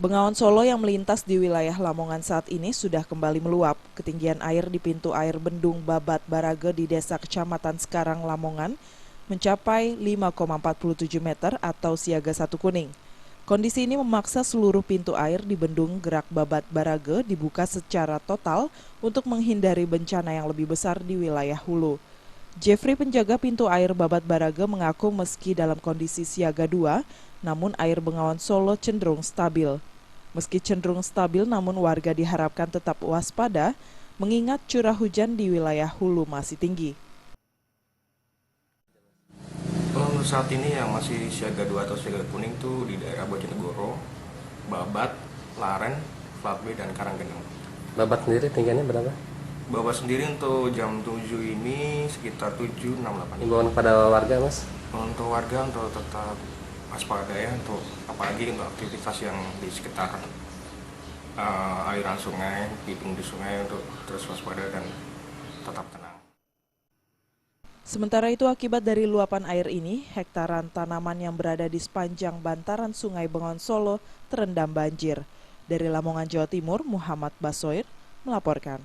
Bengawan Solo yang melintas di wilayah Lamongan saat ini sudah kembali meluap. Ketinggian air di pintu air bendung Babat Barage di Desa Kecamatan Sekarang, Lamongan mencapai 5,47 meter atau siaga 1 kuning. Kondisi ini memaksa seluruh pintu air di bendung Gerak Babat Barage dibuka secara total untuk menghindari bencana yang lebih besar di wilayah hulu. Jeffrey, penjaga pintu air Babat Barage, mengaku meski dalam kondisi siaga 2, namun air Bengawan Solo cenderung stabil. Meski cenderung stabil, namun warga diharapkan tetap waspada mengingat curah hujan di wilayah hulu masih tinggi. Untuk saat ini yang masih siaga 2 atau siaga kuning tuh di daerah Bojonegoro, Babat, Laren, Flatbe, dan Karanggeneng. Babat sendiri tinggiannya berapa? Babat sendiri untuk jam 7 ini sekitar 7,68. Himbauan kepada warga, Mas? Untuk warga untuk tetap waspada ya, untuk apalagi untuk aktivitas yang di sekitar aliran sungai, di pinggir sungai, untuk terus waspada dan tetap tenang. Sementara itu, akibat dari luapan air ini, hektaran tanaman yang berada di sepanjang bantaran Sungai Bengawan Solo terendam banjir. Dari Lamongan, Jawa Timur, Muhammad Basoir melaporkan.